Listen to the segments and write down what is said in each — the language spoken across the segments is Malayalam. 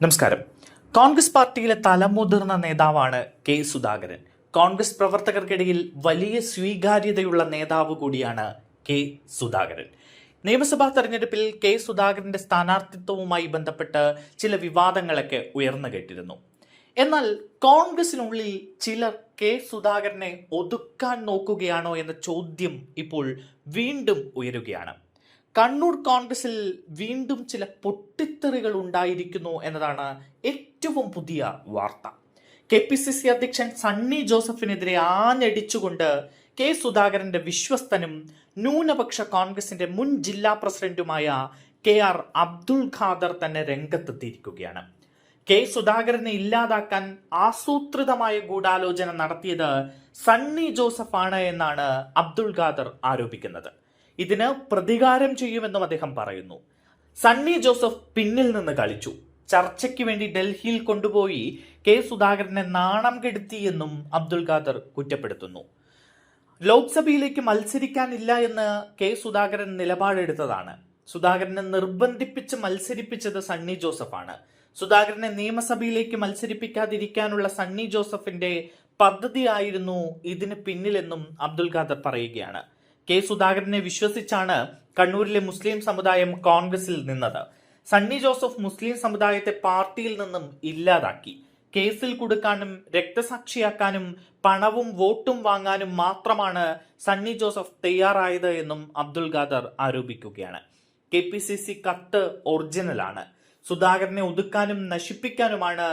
നമസ്കാരം. കോൺഗ്രസ് പാർട്ടിയിലെ തലമുതിർന്ന നേതാവാണ് കെ സുധാകരൻ. കോൺഗ്രസ് പ്രവർത്തകർക്കിടയിൽ വലിയ സ്വീകാര്യതയുള്ള നേതാവ് കൂടിയാണ് കെ സുധാകരൻ. നിയമസഭാ തെരഞ്ഞെടുപ്പിൽ കെ സുധാകരന്റെ സ്ഥാനാർത്ഥിത്വവുമായി ബന്ധപ്പെട്ട് ചില വിവാദങ്ങളൊക്കെ ഉയർന്നു കേട്ടിരുന്നു. എന്നാൽ കോൺഗ്രസിനുള്ളിൽ ചിലർ കെ സുധാകരനെ ഒതുക്കാൻ നോക്കുകയാണോ എന്ന ചോദ്യം ഇപ്പോൾ വീണ്ടും ഉയരുകയാണ്. കണ്ണൂർ കോൺഗ്രസിൽ വീണ്ടും ചില പൊട്ടിത്തെറികൾ ഉണ്ടായിരിക്കുന്നു എന്നതാണ് ഏറ്റവും പുതിയ വാർത്ത. KPCC അധ്യക്ഷൻ സണ്ണി ജോസഫിനെതിരെ ആഞ്ഞടിച്ചുകൊണ്ട് കെ സുധാകരന്റെ വിശ്വസ്തനും ന്യൂനപക്ഷ കോൺഗ്രസിന്റെ മുൻ ജില്ലാ പ്രസിഡന്റുമായ KR അബ്ദുൾ ഖാദർ തന്നെ രംഗത്തെത്തിയിരിക്കുകയാണ്. കെ സുധാകരനെ ഇല്ലാതാക്കാൻ ആസൂത്രിതമായ ഗൂഢാലോചന നടത്തിയത് സണ്ണി ജോസഫാണ് എന്നാണ് അബ്ദുൾ ഖാദർ ആരോപിക്കുന്നത്. ഇതിന് പ്രതികാരം ചെയ്യുമെന്നും അദ്ദേഹം പറയുന്നു. സണ്ണി ജോസഫ് പിന്നിൽ നിന്ന് കളിച്ചു, ചർച്ചയ്ക്ക് വേണ്ടി ഡൽഹിയിൽ കൊണ്ടുപോയി കെ സുധാകരനെ നാണം കെടുത്തി എന്നും അബ്ദുൾ ഖാദർ കുറ്റപ്പെടുത്തുന്നു. ലോക്സഭയിലേക്ക് മത്സരിക്കാനില്ല എന്ന് കെ സുധാകരൻ നിലപാടെടുത്തതാണ്. സുധാകരനെ നിർബന്ധിപ്പിച്ച് മത്സരിപ്പിച്ചത് സണ്ണി ജോസഫാണ്. സുധാകരനെ നിയമസഭയിലേക്ക് മത്സരിപ്പിക്കാതിരിക്കാനുള്ള സണ്ണി ജോസഫിന്റെ പദ്ധതിയായിരുന്നു ഇതിന് പിന്നിലെന്നും അബ്ദുൾ ഖാദർ പറയുകയാണ്. കെ സുധാകരനെ വിശ്വസിച്ചാണ് കണ്ണൂരിലെ മുസ്ലിം സമുദായം കോൺഗ്രസിൽ നിന്നത്. സണ്ണി ജോസഫ് മുസ്ലിം സമുദായത്തെ പാർട്ടിയിൽ നിന്നും ഇല്ലാതാക്കി. കേസിൽ കൊടുക്കാനും രക്തസാക്ഷിയാക്കാനും പണവും വോട്ടും വാങ്ങാനും മാത്രമാണ് സണ്ണി ജോസഫ് തയ്യാറായത് എന്നും അബ്ദുൾ ഖാദർ ആരോപിക്കുകയാണ്. KPCC കത്ത് ഒറിജിനലാണ്. സുധാകരനെ ഒതുക്കാനും നശിപ്പിക്കാനുമാണ്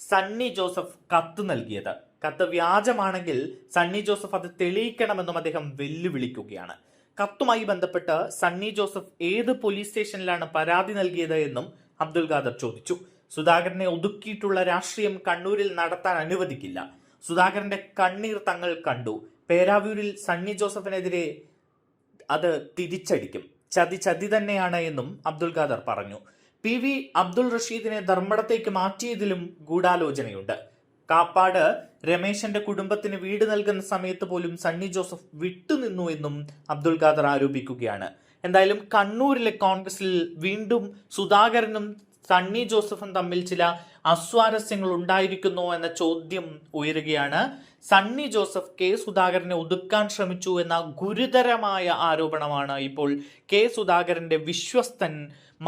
സണ്ണി ജോസഫ് കത്ത് നൽകിയത്. കത്ത് വ്യാജമാണെങ്കിൽ സണ്ണി ജോസഫ് അത് തെളിയിക്കണമെന്നും അദ്ദേഹം വെല്ലുവിളിക്കുകയാണ്. കത്തുമായി ബന്ധപ്പെട്ട് സണ്ണി ജോസഫ് ഏത് പോലീസ് സ്റ്റേഷനിലാണ് പരാതി നൽകിയത് എന്നും അബ്ദുൾ ഖാദർ ചോദിച്ചു. സുധാകരനെ ഒതുക്കിയിട്ടുള്ള രാഷ്ട്രീയം കണ്ണൂരിൽ നടത്താൻ അനുവദിക്കില്ല. സുധാകരന്റെ കണ്ണീർ തങ്ങൾ കണ്ടു. പേരാവൂരിൽ സണ്ണി ജോസഫിനെതിരെ അത് തിരിച്ചടിക്കും. ചതി തന്നെയാണ് എന്നും അബ്ദുൾ ഖാദർ പറഞ്ഞു. PV അബ്ദുൾ റഷീദിനെ ധർമ്മടത്തേക്ക് മാറ്റിയതിലും ഗൂഢാലോചനയുണ്ട്. കാപ്പാട് രമേശന്റെ കുടുംബത്തിന് വീട് നൽകുന്ന സമയത്ത് പോലും സണ്ണി ജോസഫ് വിട്ടുനിന്നു എന്നും അബ്ദുൾ ഖാദർ ആരോപിക്കുകയാണ്. എന്തായാലും കണ്ണൂരിലെ കോൺഗ്രസിൽ വീണ്ടും സുധാകരനും സണ്ണി ജോസഫും തമ്മിൽ ചില അസ്വാരസ്യങ്ങൾ ഉണ്ടായിരിക്കുന്നു എന്ന ചോദ്യം ഉയരുകയാണ്. സണ്ണി ജോസഫ് കെ സുധാകരനെ ഒതുക്കാൻ ശ്രമിച്ചു എന്ന ഗുരുതരമായ ആരോപണമാണ് ഇപ്പോൾ കെ സുധാകരന്റെ വിശ്വസ്തൻ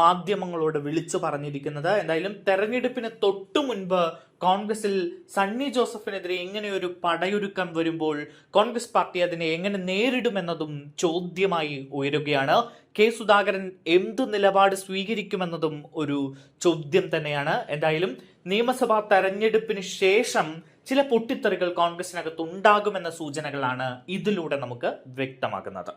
മാധ്യമങ്ങളോട് വിളിച്ചു പറഞ്ഞിരിക്കുന്നത്. എന്തായാലും തെരഞ്ഞെടുപ്പിന് തൊട്ടു മുൻപ് കോൺഗ്രസിൽ സണ്ണി ജോസഫിനെതിരെ ഇങ്ങനെയൊരു പടയൊരുക്കം വരുമ്പോൾ കോൺഗ്രസ് പാർട്ടി അതിനെ എങ്ങനെ നേരിടുമെന്നതും ചോദ്യമായി ഉയരുകയാണ്. കെ സുധാകരൻ എന്തു നിലപാട് സ്വീകരിക്കുമെന്നതും ഒരു ചോദ്യം തന്നെയാണ്. എന്തായാലും നിയമസഭാ തെരഞ്ഞെടുപ്പിന് ശേഷം ചില പൊട്ടിത്തെറികൾ കോൺഗ്രസിനകത്ത് ഉണ്ടാകുമെന്ന സൂചനകളാണ് ഇതിലൂടെ നമുക്ക് വ്യക്തമാകുന്നത്.